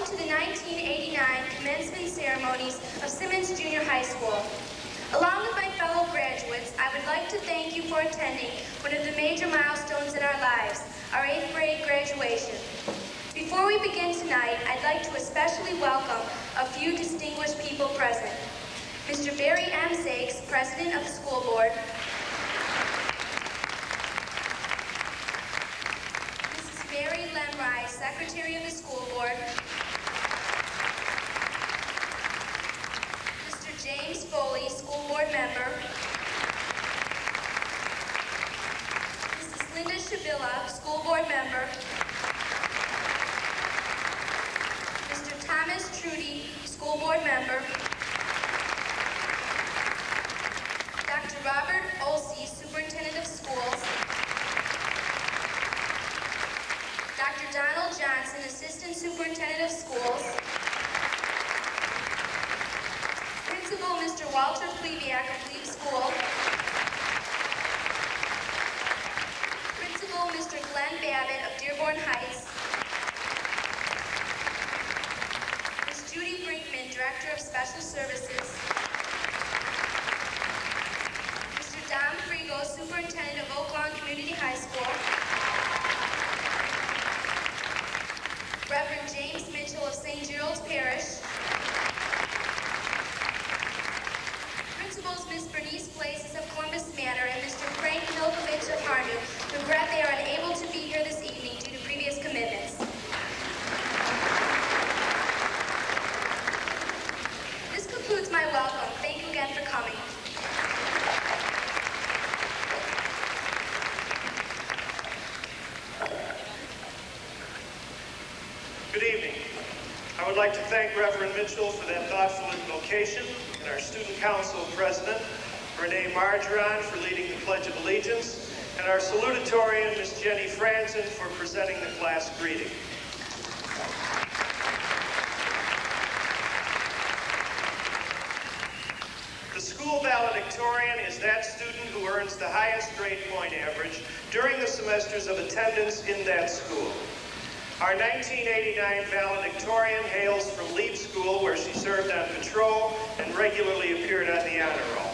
to the 1989 commencement ceremonies of Simmons Jr High School. Along with my fellow graduates, I would like to thank you for attending one of the major milestones in our lives, our 8th grade graduation. Before we begin tonight, I'd like to especially welcome a few distinguished people present. Mr. Barry M. Sakes, President of the School Board. Mrs. Mary Lemrye, Secretary of the School Board. Mr. James Foley, School Board Member. Mrs. Linda Shabilla, School Board Member. Mr. Thomas Trudy, School Board Member. Dr. Robert Olsey, Superintendent of Schools. Dr. Donald Johnson, Assistant Superintendent of Schools. Principal Mr. Walter Plebiak of Glebe School. Principal Mr. Glenn Babbitt of Dearborn Heights. Ms. Judy Brinkman, Director of Special Services. Don Frigo, Superintendent of Oak Lawn Community High School. Reverend James Mitchell of St. Gerald's Parish. Principals Ms. Bernice Blazes of Columbus Manor and Mr. Frank Milkovich of Harney regret they are unable to be here this evening due to previous commitments. This concludes my welcome. Thank you again for coming. Good evening. I would like to thank Reverend Mitchell for that thoughtful invocation, and our Student Council President, Renee Margeron, for leading the Pledge of Allegiance, and our salutatorian, Ms. Jenny Franzen, for presenting the class greeting. The school valedictorian is that student who earns the highest grade point average during the semesters of attendance in that school. Our 1989 valedictorian hails from Leap School, where she served on patrol and regularly appeared on the honor roll.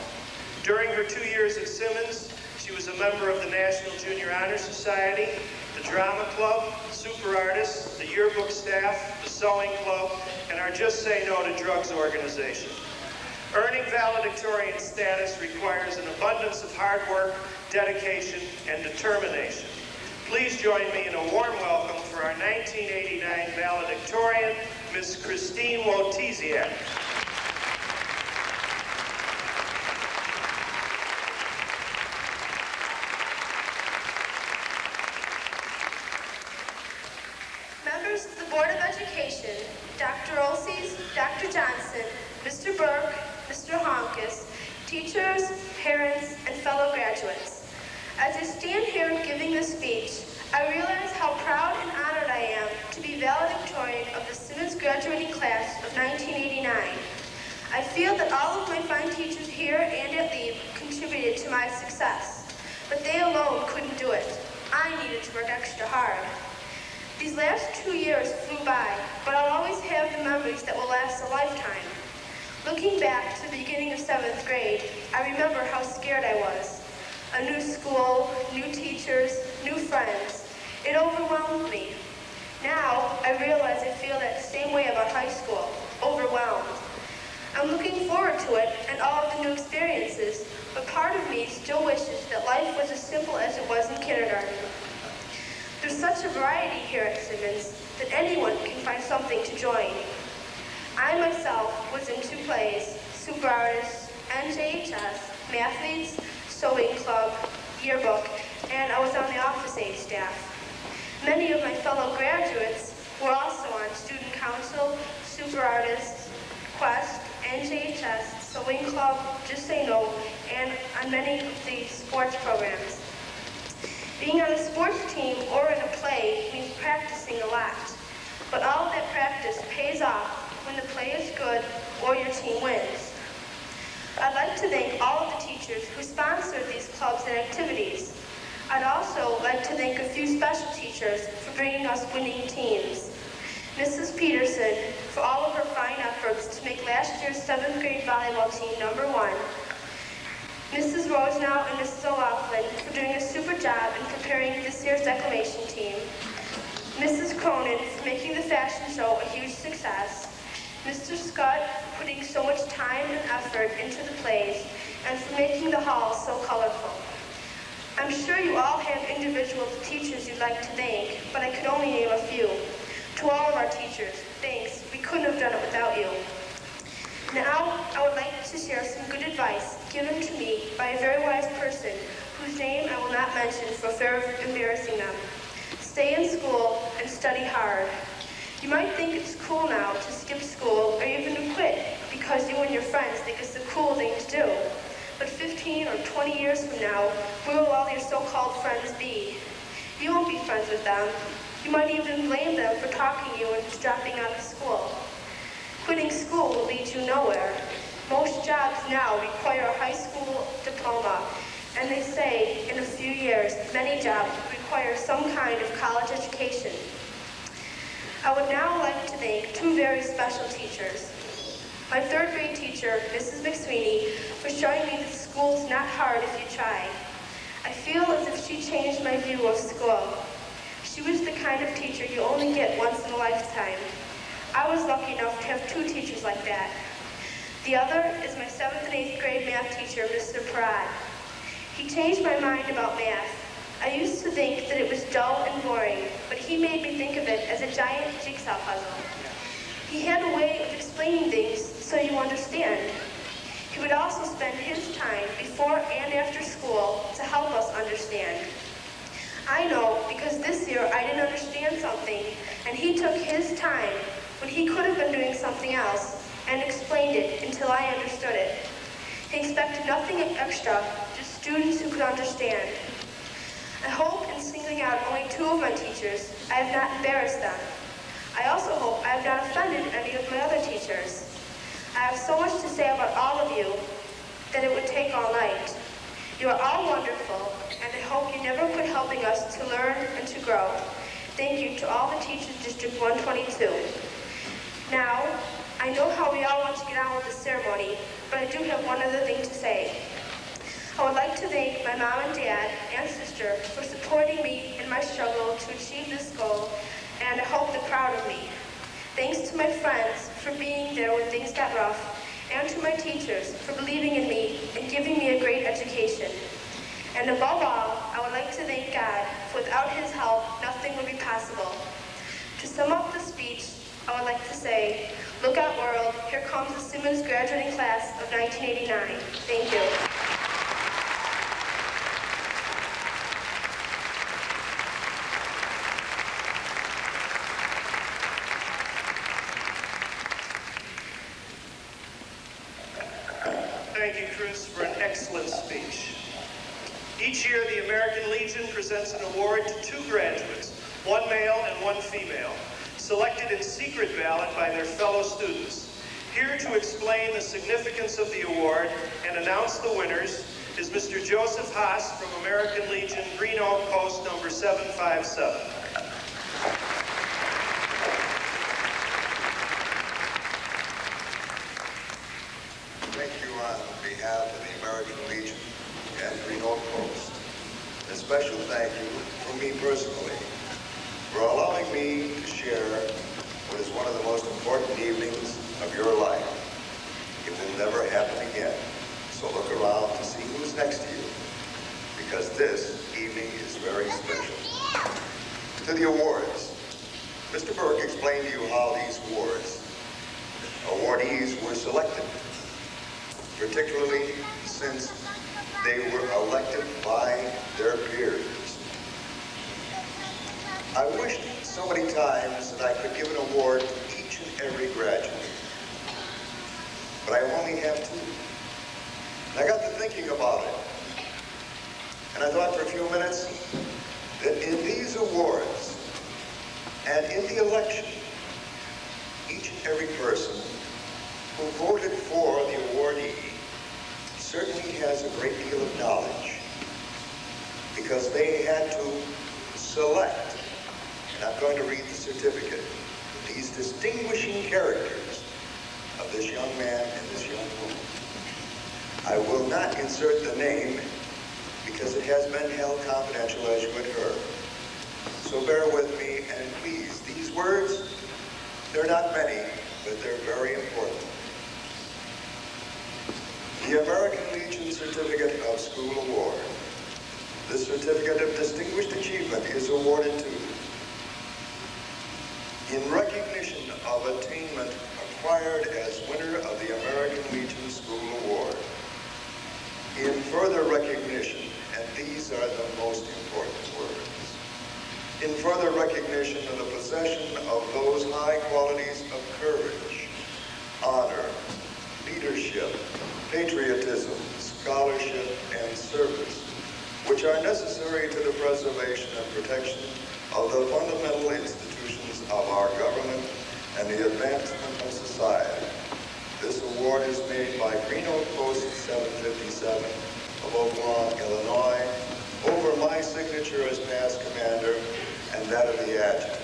During her 2 years at Simmons, she was a member of the National Junior Honor Society, the Drama Club, Super Artists, the yearbook staff, the Sewing Club, and our Just Say No to Drugs organization. Earning valedictorian status requires an abundance of hard work, dedication, and determination. Please join me in a warm welcome for our 1989 valedictorian, Ms. Christine Wotiziak. Members of the Board of Education, Dr. Olsey, Dr. Johnson, Mr. Burke, Mr. Honkus, teachers, parents, and fellow graduates. As I stand here giving this speech, I realize how proud and honored I am to be valedictorian of the Simmons graduating class of 1989. I feel that all of my fine teachers here and at Leap contributed to my success, but they alone couldn't do it. I needed to work extra hard. These last 2 years flew by, but I'll always have the memories that will last a lifetime. Looking back to the beginning of 7th grade, I remember how scared I was. A new school, new teachers, new friends. It overwhelmed me. Now, I realize I feel that same way about high school, overwhelmed. I'm looking forward to it and all of the new experiences, but part of me still wishes that life was as simple as it was in kindergarten. There's such a variety here at Simmons that anyone can find something to join. I myself was in 2 plays, Super Artists, NJHS, Mathletes, Sewing Club, yearbook, and I was on the office aide staff. Many of my fellow graduates were also on Student Council, Super Artists, Quest, NJHS, Sewing Club, Just Say No, and on many of the sports programs. Being on a sports team or in a play means practicing a lot, but all of that practice pays off when the play is good or your team wins. I'd like to thank all of the teachers who sponsored these clubs and activities. I'd also like to thank a few special teachers for bringing us winning teams. Mrs. Peterson for all of her fine efforts to make last year's 7th grade volleyball team #1. Mrs. Rosenow and Mrs. O'Loughlin for doing a super job in preparing this year's declamation team. Mrs. Cronin for making the fashion show a huge success. Mr. Scott for putting so much time and effort into the plays and for making the hall so colorful. I'm sure you all have individual teachers you'd like to thank, but I could only name a few. To all of our teachers, thanks. We couldn't have done it without you. Now, I would like to share some good advice given to me by a very wise person whose name I will not mention for fear of embarrassing them. Stay in school and study hard. You might think it's cool now to skip school or even to quit because you and your friends think it's the cool thing to do. But 15 or 20 years from now, where will all your so-called friends be? You won't be friends with them. You might even blame them for talking you into dropping out of school. Quitting school will lead you nowhere. Most jobs now require a high school diploma, and they say in a few years, many jobs require some kind of college education. I would now like to thank two very special teachers. My 3rd grade teacher, Mrs. McSweeney, for showing me that school's not hard if you try. I feel as if she changed my view of school. She was the kind of teacher you only get once in a lifetime. I was lucky enough to have 2 teachers like that. The other is my 7th and 8th grade math teacher, Mr. Parad. He changed my mind about math. I used to think that it was dull and boring, but he made me think of it as a giant jigsaw puzzle. He had a way of explaining things so you understand. He would also spend his time before and after school to help us understand. I know because this year I didn't understand something, and he took his time when he could have been doing something else and explained it until I understood it. He expected nothing extra, just students who could understand. I hope in singling out only 2 of my teachers, I have not embarrassed them. I also hope I have not offended any of my other teachers. I have so much to say about all of you that it would take all night. You are all wonderful, and I hope you never quit helping us to learn and to grow. Thank you to all the teachers District 122. Now, I know how we all want to get on with the ceremony, but I do have one other thing to say. I would like to thank my mom and dad and sister for supporting me in my struggle to achieve this goal, and I hope they're proud of me. Thanks to my friends for being there when things got rough, and to my teachers for believing in me and giving me a great education. And above all, I would like to thank God, for without his help, nothing would be possible. To sum up the speech, I would like to say, look out world, here comes the Simmons graduating class of 1989. Thank you. Thank you, Chris, for an excellent speech. Each year, the American Legion presents an award to 2 graduates, 1 male and 1 female, selected in secret ballot by their fellow students. Here to explain the significance of the award and announce the winners is Mr. Joseph Haas from American Legion, Green Oak Post number 757. Thank you on behalf of the American Legion and Green Oak Post. A special thank you from me personally for allowing me to share what is one of the most important evenings of your life. It will never happen again, so look around to see who's next to you, because this evening is very special. To the awards. Mr. Burke explained to you how these awardees were selected, particularly since they were elected by their peers. I wished so many times that I could give an award to each and every graduate, but I only have 2. And I got to thinking about it, and I thought for a few minutes that in these awards and in the election, each and every person who voted for the awardee certainly has a great deal of knowledge, because they had to select, and I'm going to read the certificate, these distinguishing characters of this young man and this young woman. I will not insert the name because it has been held confidential, as you had heard. So bear with me, and please, these words, they're not many, but they're very important. The American Legion Certificate of School Award. This Certificate of Distinguished Achievement is awarded to, in recognition of attainment acquired as winner of the American Legion School Award. In further recognition, and these are the most important words, in further recognition of the possession of those high qualities of courage, honor, leadership, patriotism, scholarship, and service, which are necessary to the preservation and protection of the fundamental institutions of our government and the advancement of society. This award is made by Green Oak Post 757 of Oak Lawn, Illinois, over my signature as past commander and that of the adjutant.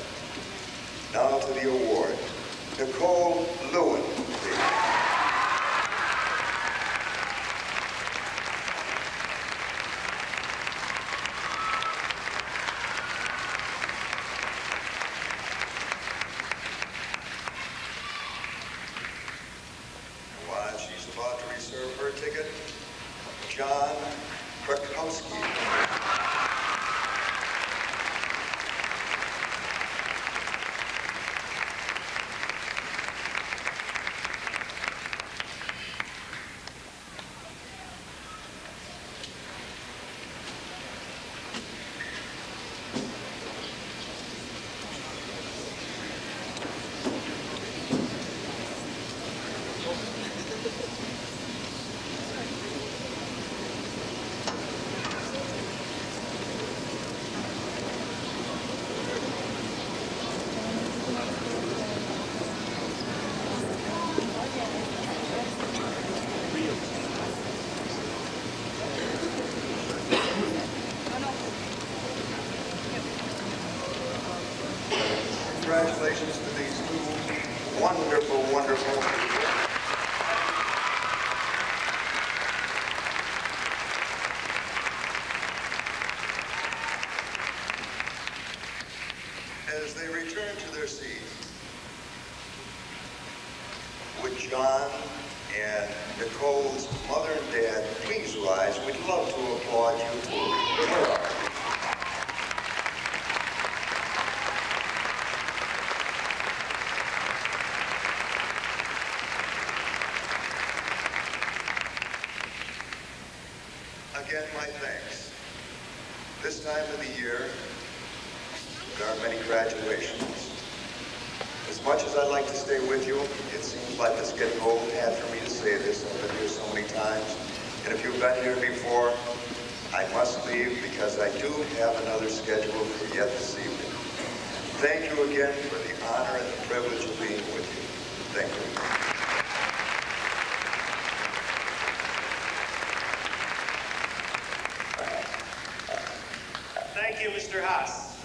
Now to the award. Nicole Lewin, please. While she's about to reserve her ticket, John Krakowski. Congratulations to these two wonderful, wonderful people. As they return to their seats, would John and Nicole's mother and dad please rise? We'd love to applaud you too. Where are you? Again, my thanks. This time of the year, there are many graduations. As much as I'd like to stay with you, it seems like it's getting old hat for me to say this. I've been here so many times. And if you've been here before, I must leave because I do have another schedule for yet this evening. Thank you again for the honor and the privilege of being with you. Thank you. Thank you, Mr. Haas.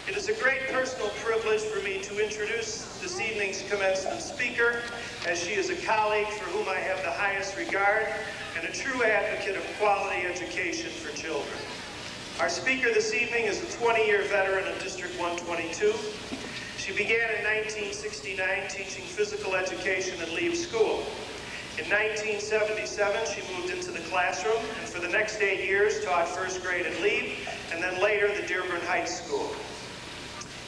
It is a great personal privilege for me to introduce this evening's commencement speaker, as she is a colleague for whom I have the highest regard and a true advocate of quality education for children. Our speaker this evening is a 20-year veteran of District 122. She began in 1969 teaching physical education at Lieb School. In 1977, she moved into the classroom and for the next 8 years taught first grade at Lieb and then later the Dearborn Heights School.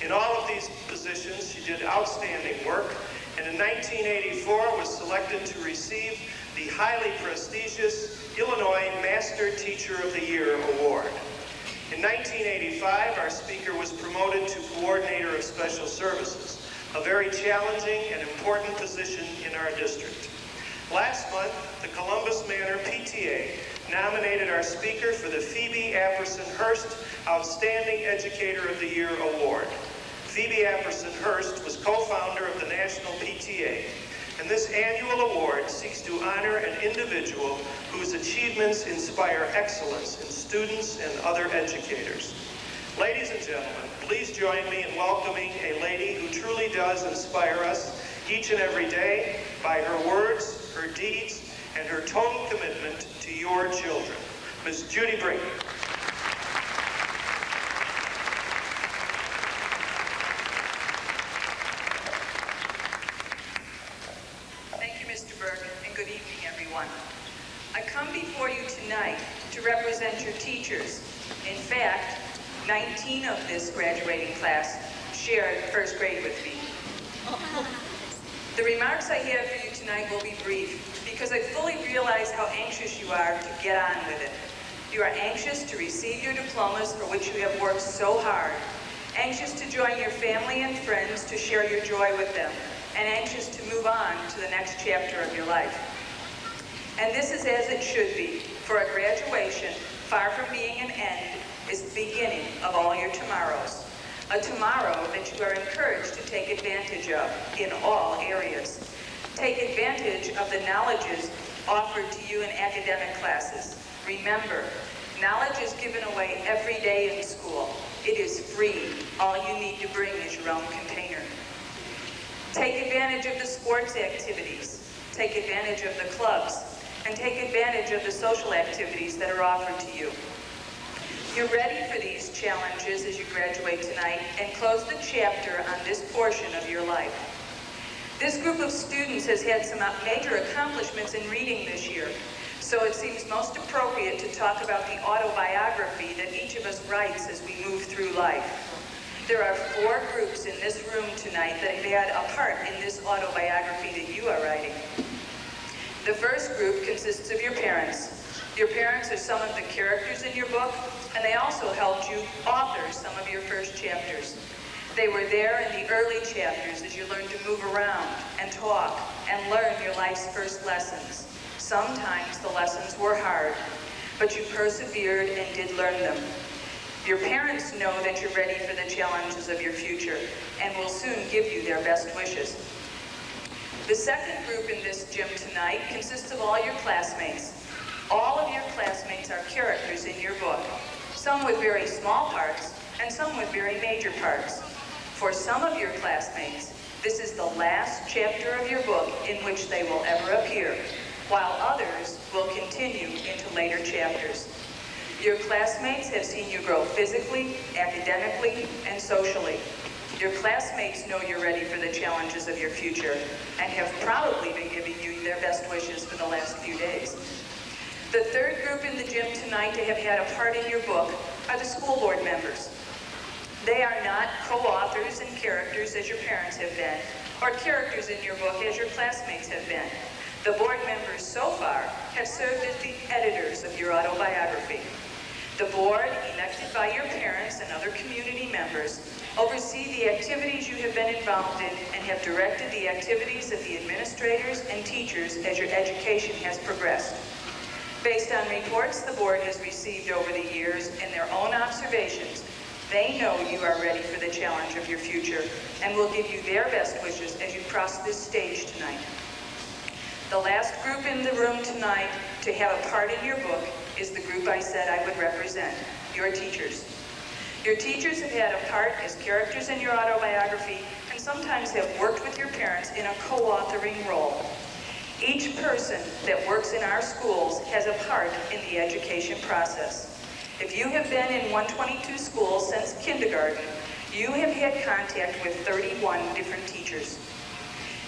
In all of these positions, she did outstanding work and in 1984 was selected to receive the highly prestigious Illinois Master Teacher of the Year Award. In 1985, our speaker was promoted to Coordinator of Special Services, a very challenging and important position in our district. Last month, the Columbus Manor PTA nominated our speaker for the Phoebe Apperson-Hurst Outstanding Educator of the Year Award. Phoebe Apperson-Hurst was co-founder of the National PTA, and this annual award seeks to honor an individual whose achievements inspire excellence in students and other educators. Ladies and gentlemen, please join me in welcoming a lady who truly does inspire us each and every day by her words, her deeds, and her total commitment to your children. Ms. Judy Brink. Thank you, Mr. Burke, and good evening, everyone. I come before you tonight to represent your teachers. In fact, 19 of this graduating class shared first grade with me. The remarks I have for you tonight will be brief because I fully realize how anxious you are to get on with it. You are anxious to receive your diplomas for which you have worked so hard, anxious to join your family and friends to share your joy with them, and anxious to move on to the next chapter of your life. And this is as it should be, for a graduation, far from being an end, is the beginning of all your tomorrows. A tomorrow that you are encouraged to take advantage of in all areas. Take advantage of the knowledges offered to you in academic classes. Remember, knowledge is given away every day in school. It is free. All you need to bring is your own container. Take advantage of the sports activities. Take advantage of the clubs. And take advantage of the social activities that are offered to you. You're ready for these challenges as you graduate tonight and close the chapter on this portion of your life. This group of students has had some major accomplishments in reading this year, so it seems most appropriate to talk about the autobiography that each of us writes as we move through life. There are 4 groups in this room tonight that have had a part in this autobiography that you are writing. The first group consists of your parents. Your parents are some of the characters in your book, and they also helped you author some of your first chapters. They were there in the early chapters as you learned to move around and talk and learn your life's first lessons. Sometimes the lessons were hard, but you persevered and did learn them. Your parents know that you're ready for the challenges of your future and will soon give you their best wishes. The second group in this gym tonight consists of all your classmates. All of your classmates are characters in your book, some with very small parts and some with very major parts. For some of your classmates, this is the last chapter of your book in which they will ever appear, while others will continue into later chapters. Your classmates have seen you grow physically, academically, and socially. Your classmates know you're ready for the challenges of your future and have probably been giving you their best wishes for the last few days. The third group in the gym tonight to have had a part in your book are the school board members. They are not co-authors and characters as your parents have been, or characters in your book as your classmates have been. The board members so far have served as the editors of your autobiography. The board, elected by your parents and other community members, oversee the activities you have been involved in and have directed the activities of the administrators and teachers as your education has progressed. Based on reports the board has received over the years and their own observations, they know you are ready for the challenge of your future and will give you their best wishes as you cross this stage tonight. The last group in the room tonight to have a part in your book is the group I said I would represent, your teachers. Your teachers have had a part as characters in your autobiography and sometimes have worked with your parents in a co-authoring role. Each person that works in our schools has a part in the education process. If you have been in 122 schools since kindergarten, you have had contact with 31 different teachers.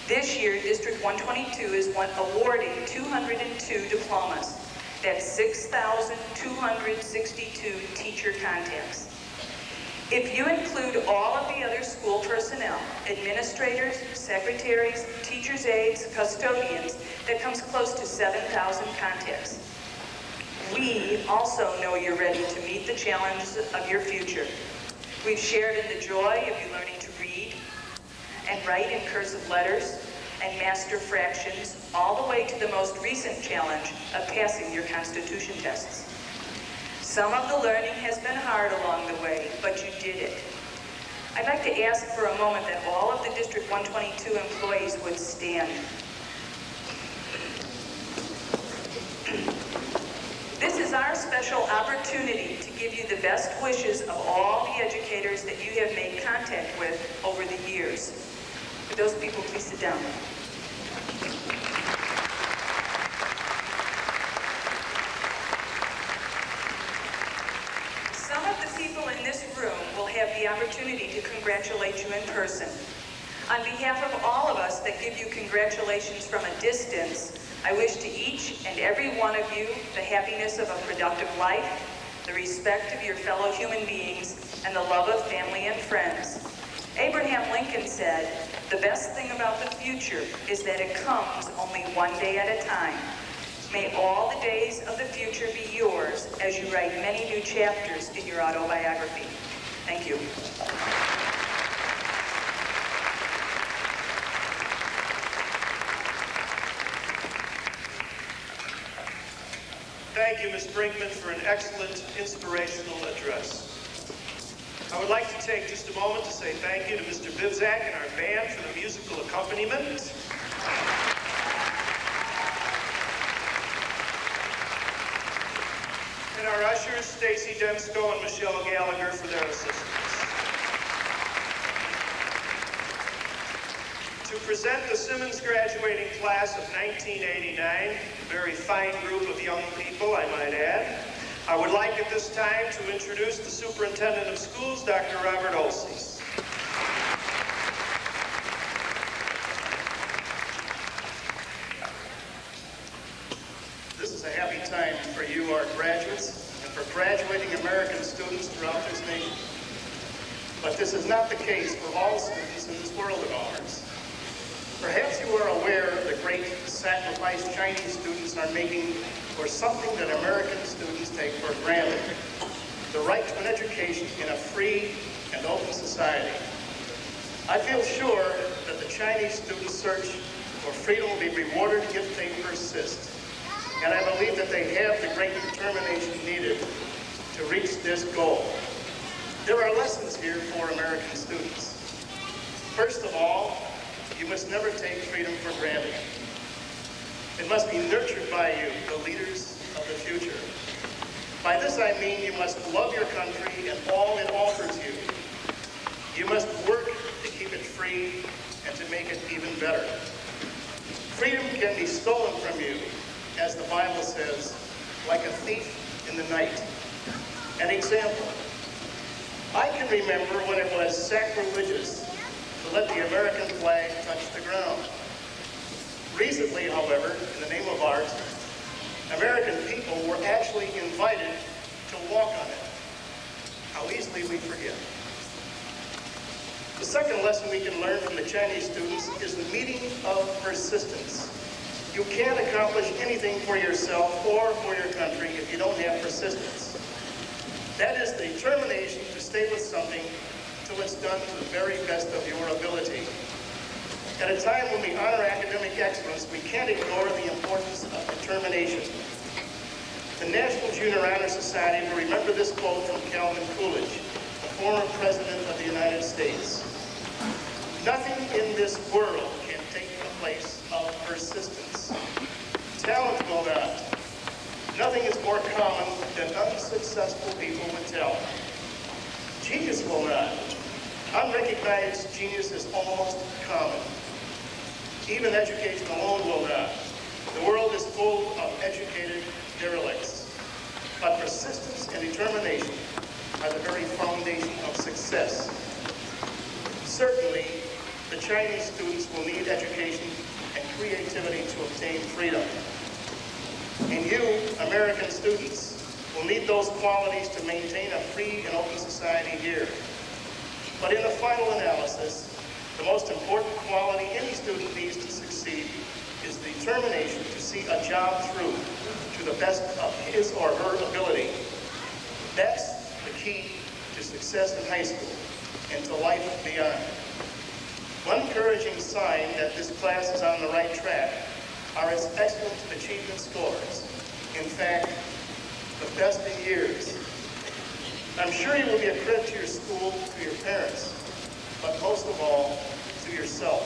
This year, District 122 is awarding 202 diplomas. That's 6,262 teacher contacts. If you include all of the other school personnel, administrators, secretaries, teachers' aides, custodians, that comes close to 7,000 contacts. We also know you're ready to meet the challenges of your future. We've shared in the joy of you learning to read and write in cursive letters and master fractions, all the way to the most recent challenge of passing your Constitution tests. Some of the learning has been hard along the way, but you did it. I'd like to ask for a moment that all of the District 122 employees would stand. This is our special special opportunity to give you the best wishes of all the educators that you have made contact with over the years. Would those people please sit down? Some of the people in this room will have the opportunity to congratulate you in person. On behalf of all of us that give you congratulations from a distance, I wish to each and every one of you the happiness of a productive life, the respect of your fellow human beings, and the love of family and friends. Abraham Lincoln said, "The best thing about the future is that it comes only one day at a time." May all the days of the future be yours as you write many new chapters in your autobiography. Thank you. Thank you, Ms. Brinkman, for an excellent inspirational address. I would like to take just a moment to say thank you to Mr. Bivzak and our band for the musical accompaniment. And our ushers, Stacy Demsko and Michelle Gallagher, for their assistance. To present the Simmons graduating class of 1989, a very fine group of young people, I might add, I would like at this time to introduce the Superintendent of Schools, Dr. Robert Olses. This is a happy time for you, our graduates, and for graduating American students throughout this nation. But this is not the case for all students in this world of ours. Perhaps you are aware of the great sacrifice Chinese students are making for something that American students take for granted: the right to an education in a free and open society. I feel sure that the Chinese students' search for freedom will be rewarded if they persist. And I believe that they have the great determination needed to reach this goal. There are lessons here for American students. First of all, you must never take freedom for granted. It must be nurtured by you, the leaders of the future. By this I mean you must love your country and all it offers you. You must work to keep it free and to make it even better. Freedom can be stolen from you, as the Bible says, like a thief in the night. An example: I can remember when it was sacrilegious to let the American flag touch the ground. Recently, however, in the name of art, American people were actually invited to walk on it. How easily we forget. The second lesson we can learn from the Chinese students is the meaning of persistence. You can't accomplish anything for yourself or for your country if you don't have persistence. That is the determination to stay with something until it's done to the very best of your ability. At a time when we honor academic excellence, we can't ignore the importance of determination. The National Junior Honor Society will remember this quote from Calvin Coolidge, the former President of the United States. "Nothing in this world can take the place of persistence. Talent will not. Nothing is more common than unsuccessful people with talent. Genius will not. Unrecognized genius is almost common. Even education alone will not. The world is full of educated derelicts. But persistence and determination are the very foundation of success. Certainly, the Chinese students will need education and creativity to obtain freedom. And you, American students, will need those qualities to maintain a free and open society here. But in the final analysis, the most important quality any student needs to succeed is the determination to see a job through to the best of his or her ability. That's the key to success in high school and to life beyond. One encouraging sign that this class is on the right track are its excellent achievement scores. In fact, the best in years. I'm sure you will be a credit to your school, to your parents, but most of all, to yourself.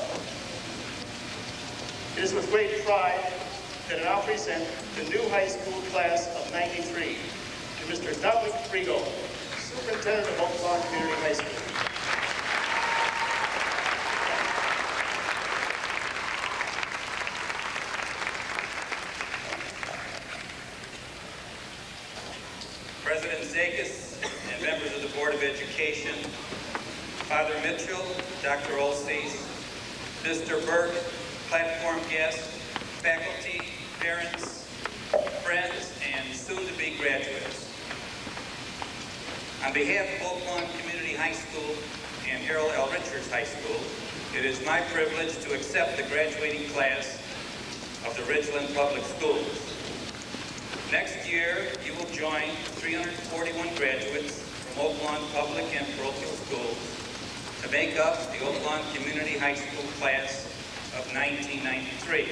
It is with great pride that I now present the new high school class of '93. Mr. Dominic Frigo, Superintendent of Oak Lawn Community High School. President Zakis and members of the Board of Education, Father Mitchell, Dr. Olses, Mr. Burke, platform guests, faculty, parents, friends, and soon-to-be graduates. On behalf of Oak Lawn Community High School and Harold L. Richards High School, it is my privilege to accept the graduating class of the Ridgeland Public Schools. Next year, you will join 341 graduates from Oak Lawn Public and Parochial Schools to make up the Oak Lawn Community High School class of 1993.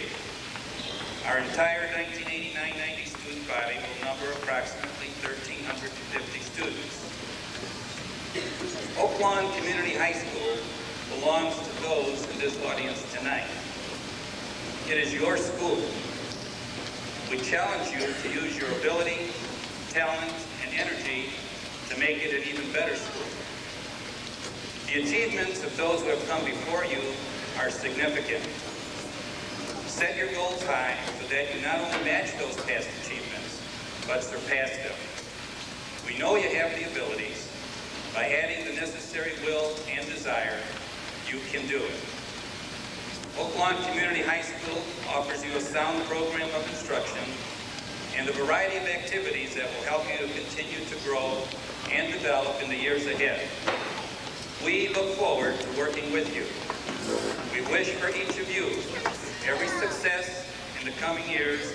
Our entire 1989-90 student body will number approximately 1,350 students. Oak Lawn Community High School belongs to those in this audience tonight. It is your school. We challenge you to use your ability, talent, and energy to make it an even better school. The achievements of those who have come before you are significant. Set your goals high so that you not only match those past achievements, but surpass them. We know you have the abilities. By adding the necessary will and desire, you can do it. Oak Lawn Community High School offers you a sound program of instruction and a variety of activities that will help you to continue to grow and develop in the years ahead. We look forward to working with you. We wish for each of you every success in the coming years,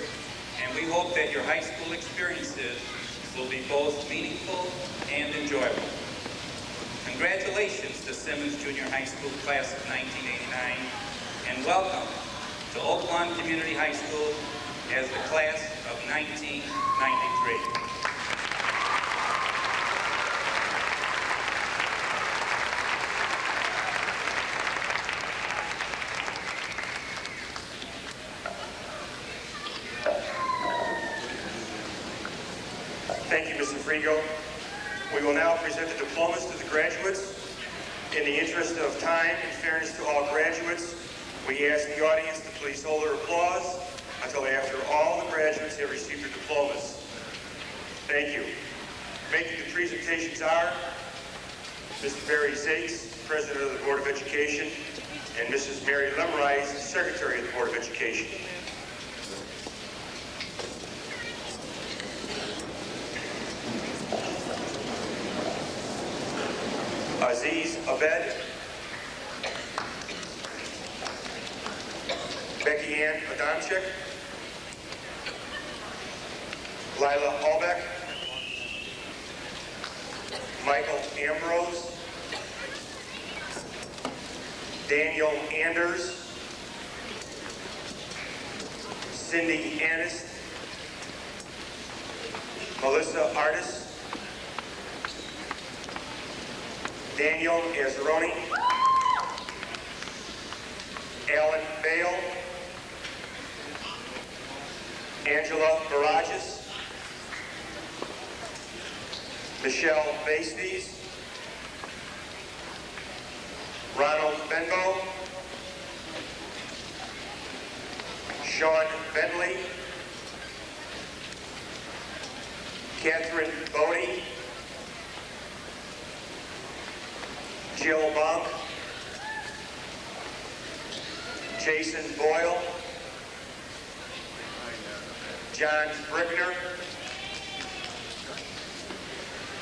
and we hope that your high school experiences will be both meaningful and enjoyable. Congratulations to Simmons Jr High School class of 1989, and welcome to Oak Lawn Community High School as the class of 1993. Thank you, Mr. Frigo. We will now present the diplomas to the graduates. In the interest of time and fairness to all graduates, we ask the audience to please hold their applause until after all the graduates have received their diplomas. Thank you. Making the presentations are Mr. Barry Zakes, President of the Board of Education, and Mrs. Mary Lemrise, Secretary of the Board of Education. Aziz Abed, Becky Ann Adamczyk, Lila Hallbeck, Michael Ambrose, Daniel Anders, Cindy Annis, Melissa Artis, Daniel Azzaroni, Alan Bale, Angela Barajas, Michelle Basties, Ronald Benbow, Sean Bentley, Catherine Bodie, Jill Bonk, Jason Boyle, John Brickner,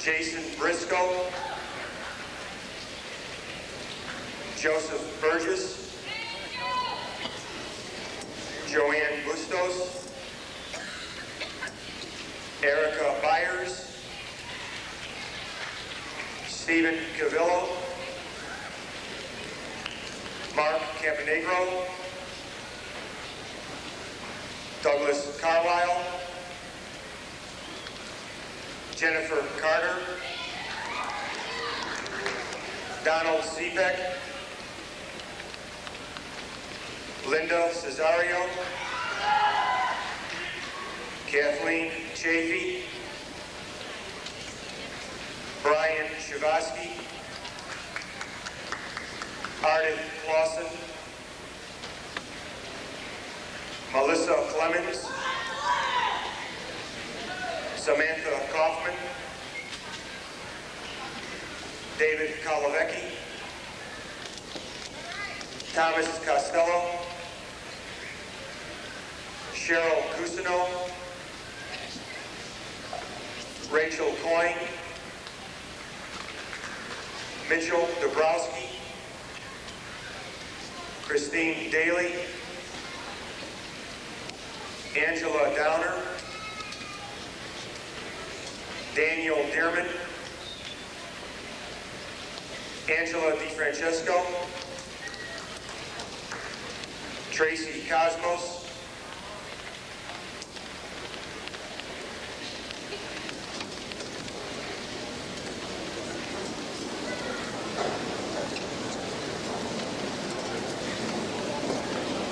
Jason Briscoe, Joseph Burgess, Joanne Bustos, Erica Byers, Stephen Cavillo, Mark Camponegro, Douglas Carlisle, Jennifer Carter, Donald Seebeck, Linda Cesario, Kathleen Chafee, Brian Shavosky, Ardith Clausen, Melissa Clemens, Samantha Kaufman, David Kolovecki, Thomas Costello, Cheryl Cousineau, Rachel Coyne, Mitchell Dabrowski, Christine Daly, Angela Downer, Daniel Dearman, Angela DiFrancesco, Tracy Cosmos,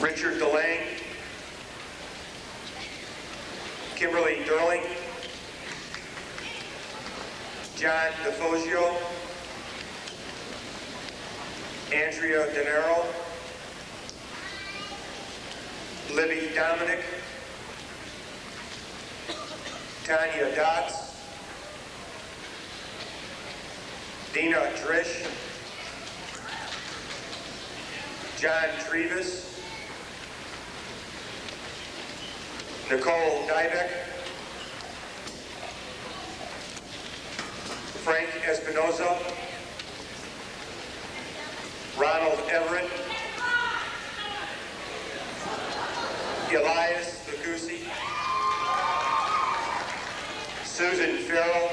Richard DeLange, Kimberly Durling, John DeFogio, Andrea DeNero, Libby Dominic, Tanya Dotz, Dina Drish, John Trevis, Nicole Dybeck, Frank Espinoza, Ronald Everett, Elias Lacusi, Susan Farrell,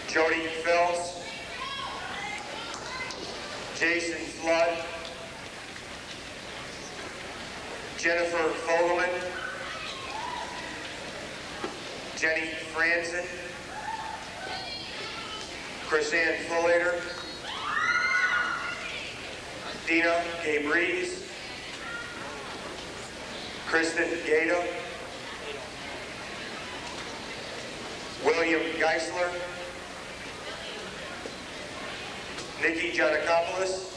Jody Phelps, Jason Flood, Jennifer Fogelman, Jenny Franzen, Chrisanne Fullader, Dina Gabriz, Kristen Gata, William Geisler, Nikki Giannakopoulos,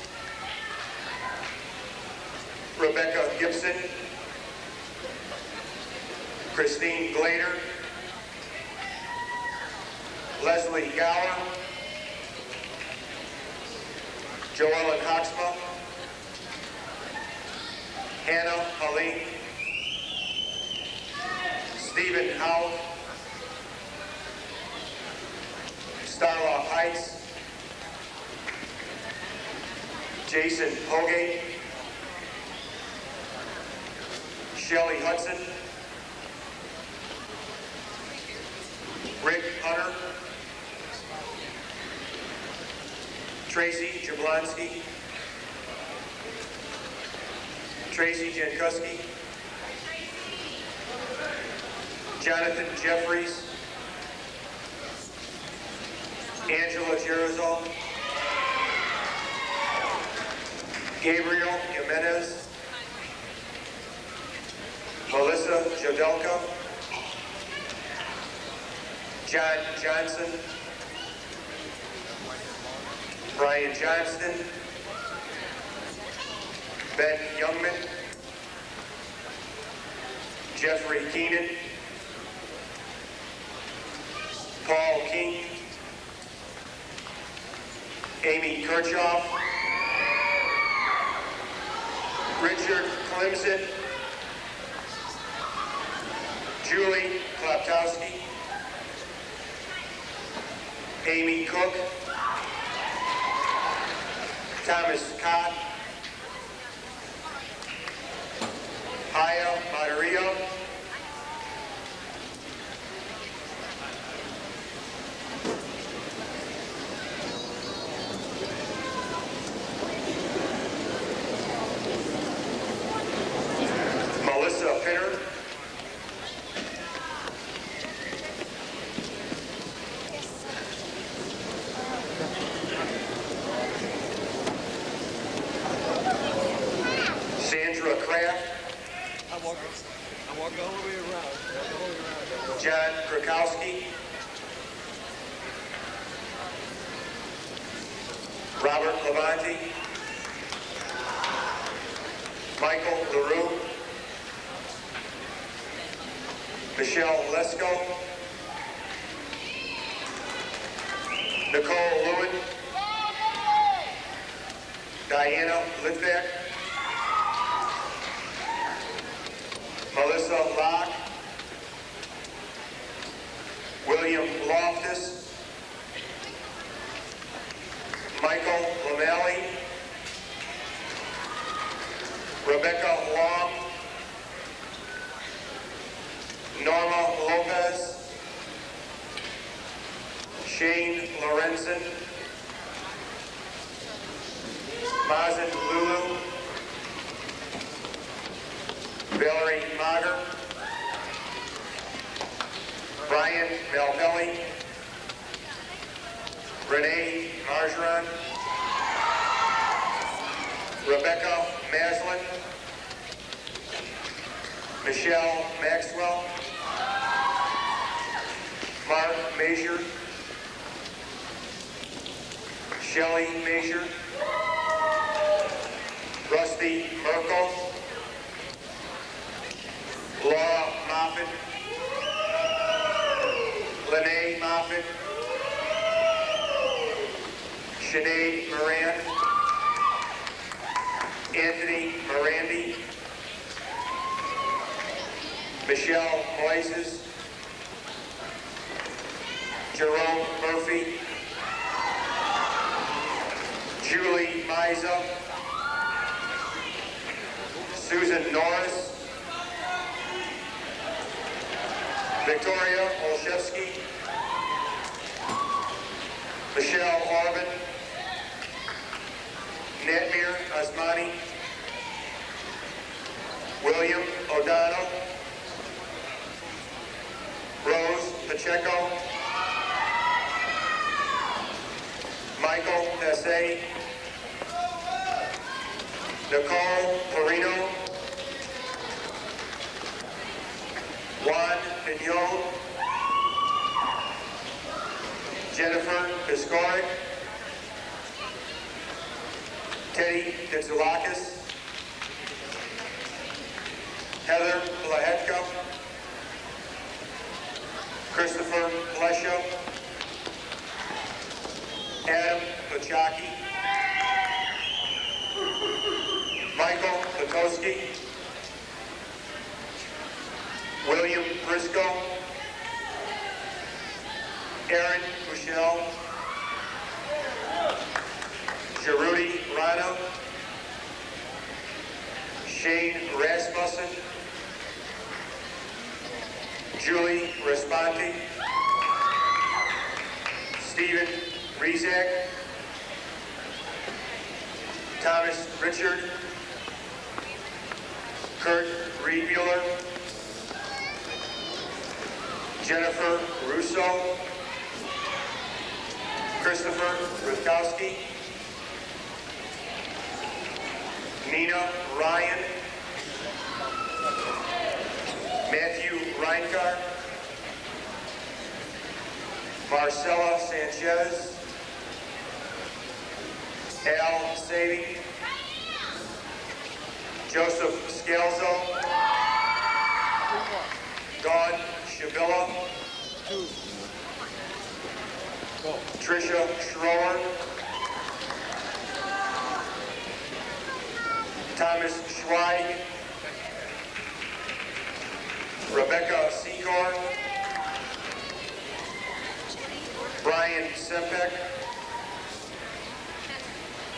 Rebecca Gibson, Christine Glader, Leslie Gower, Joella Coxma, Hannah Haleen, Stephen Howe, Starlaw Heights, Jason Hogate, Shelley Hudson, Rick Hunter, Tracy Jablonski, Tracy Jankowski, Jonathan Jeffries, Angela Gerizol, Gabriel Jimenez, Melissa Jodelka, John Johnson, Brian Johnston, Ben Youngman, Jeffrey Keenan, Paul King, Amy Kirchhoff, Richard Clemson, Julie Kloptowski, Amy Cook, Thomas Cott, Haya Maderia, Melissa Pinner, Sandra Kraft, I walk all the way around. John Krakowski, Robert Levanti, Michael LaRue, Michelle Lesko, Nicole Lewin, Diana Litvak, Melissa Locke, William Loftus, Michael Lamalley, Rebecca Long, Norma Lopez, Shane Lorenzen, Mazen Lulu, Valerie Mager, Brian Malpelli, Renee Margeron, Rebecca Maslin, Michelle Maxwell, Mark Major, Shelley Major, Rusty Merkel, Laura Moffett, Lene Moffett, Sinead Moran, Anthony Morandi, Michelle Moises, Jerome Murphy, Julie Miza, Susan Norris, Victoria Olszewski, Michelle Orban, Netmir Asmani, William O'Donnell, Rose Pacheco, Michael Dessay, Nicole Perino, Juan Pignon, Jennifer Piscoric, Teddy Ditsulakis, Heather Blahetka, Christopher Plesho, Adam Pachaki, Michael Lukowski, William Briscoe, Aaron Michelle, Jerudi Rano, Shane Rasmussen, Julie Responti, Stephen Rizak, Thomas Richard, Kurt Riedmuller, Jennifer Russo, Christopher Rutkowski, Nina Ryan, Matthew Reinkart, Marcella Sanchez, Al Sadie, Joseph Scalzo, Dawn Shabilla, Tricia Schroer, Thomas Schweig, Rebecca Secor, Brian Sempek,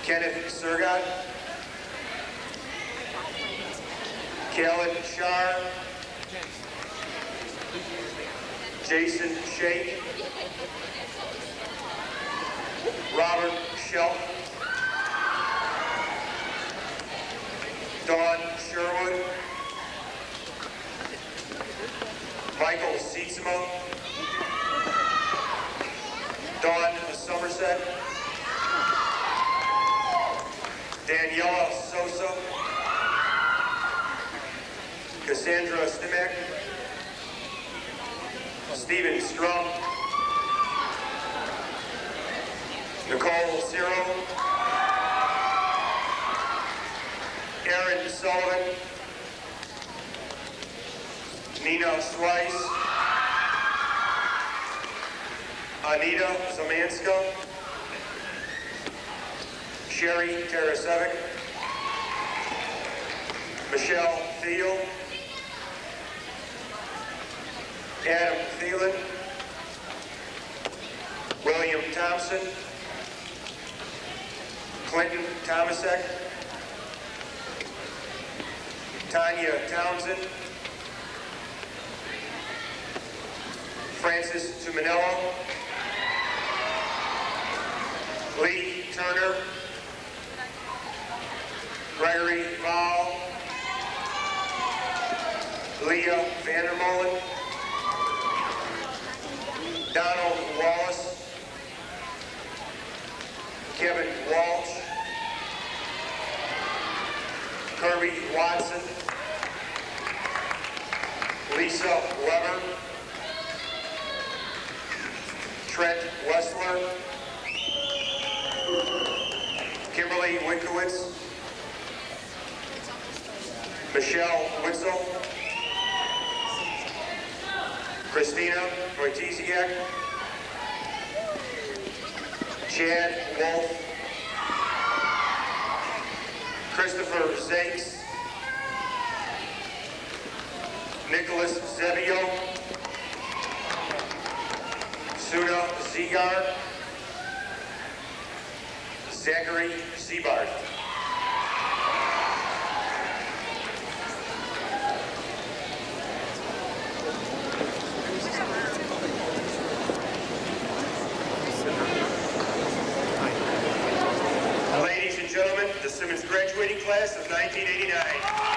Kenneth Surgat, Khaled Shar, Jason Shake, Robert Shelf, Dawn Sherwood, Michael Seatsma, Dawn Somerset, Daniela Sosa, Cassandra Stimac, Stephen Strum, Nicole Ciro, Aaron Sullivan, Nina Swice, Anita Zamanska, Sherry Tarasevic, Michelle Thiel, Adam Thielen, William Thompson, Clinton Tomasek, Tanya Townsend, Francis Tuminello, Lee Turner, Gregory Val, Leah Vandermolen, Donald Wallace, Kevin Walsh, Kirby Watson, Lisa Weber, Trent Wessler, Kimberly Winkowitz, Michelle Witzel, Christina Wojciech, Chad Wolf, Christopher Zakes, Nicholas Zebio, Suna Ziegard, Zachary Seabart. Ladies and gentlemen, the Simmons graduating class of 1989.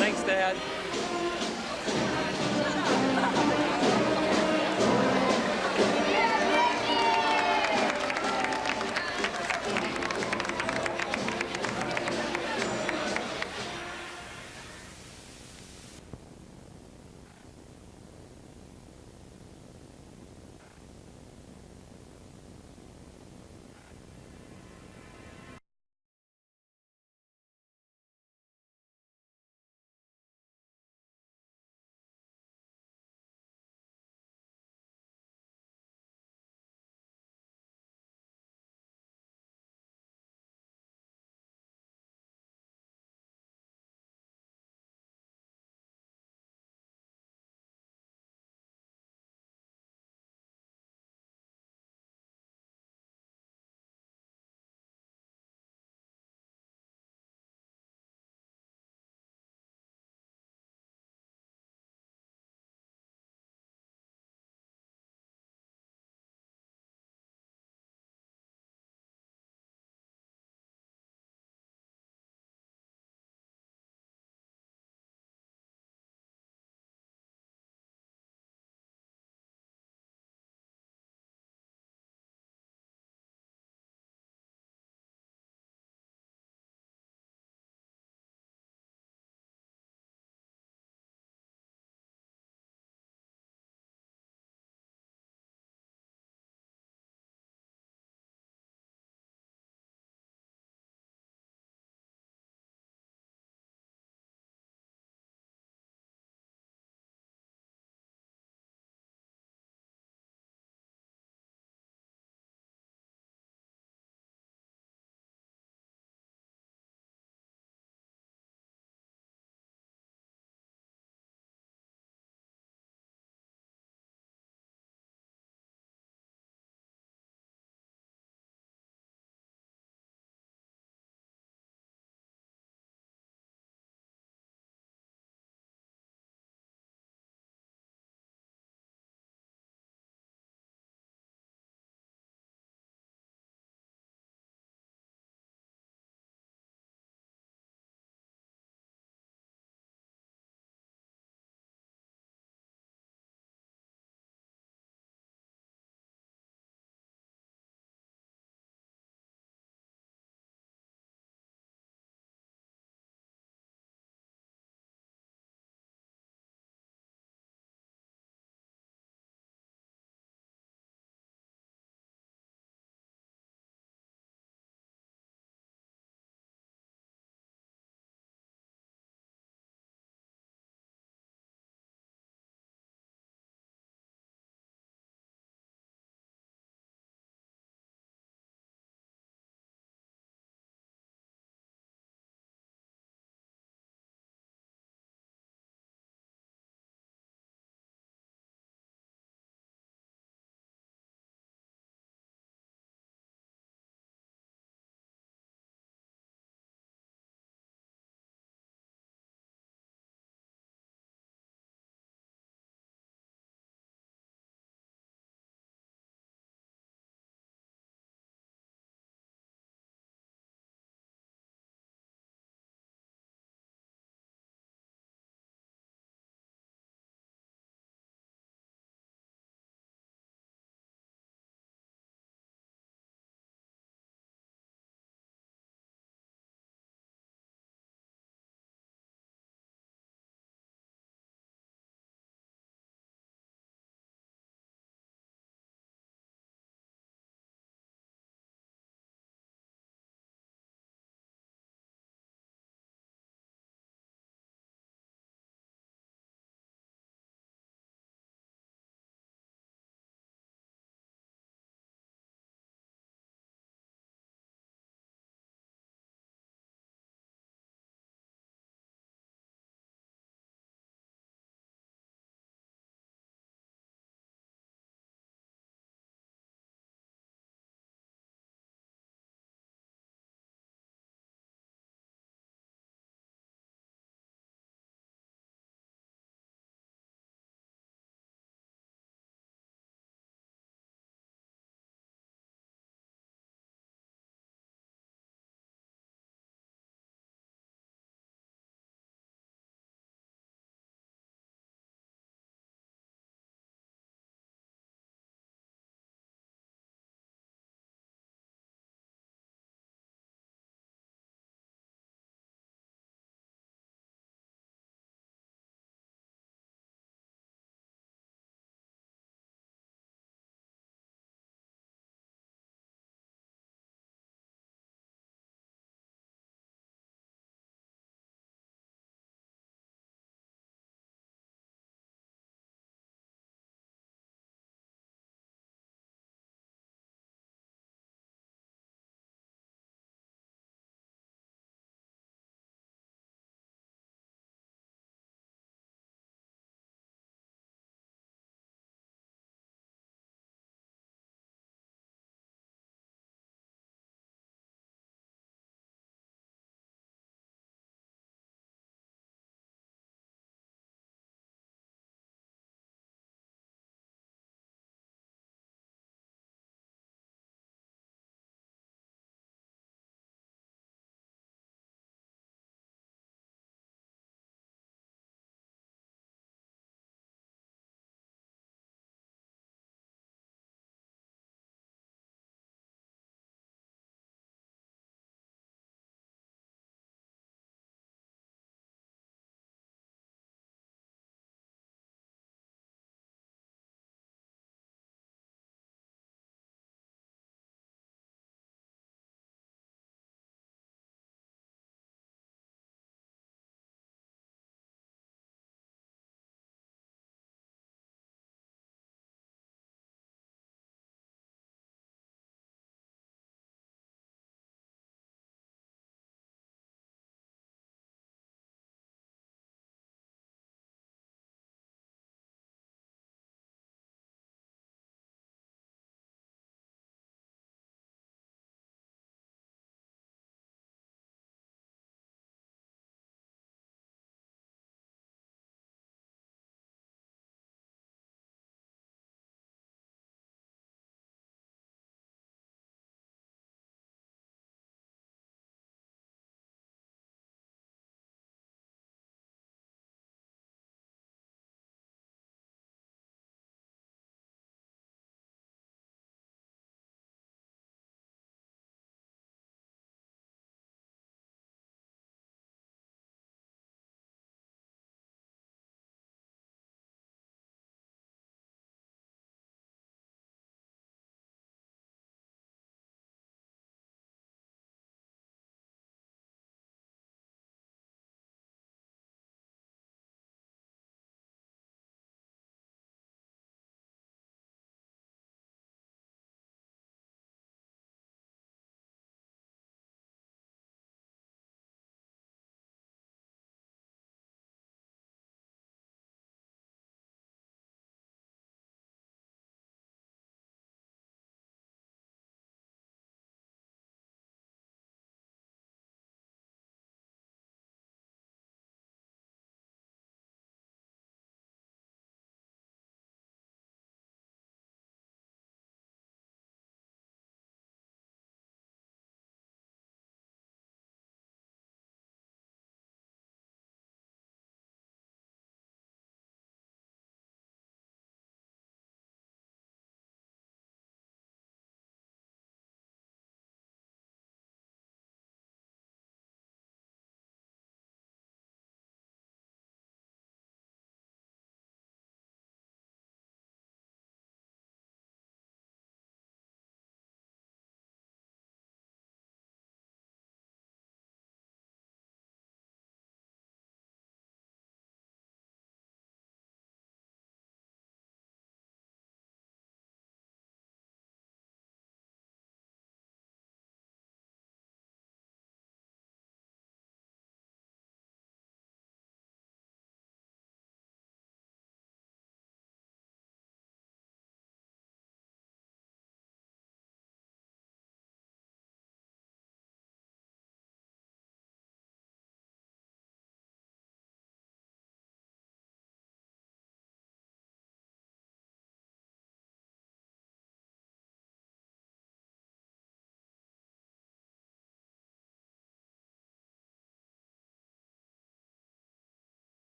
Thanks, Dad.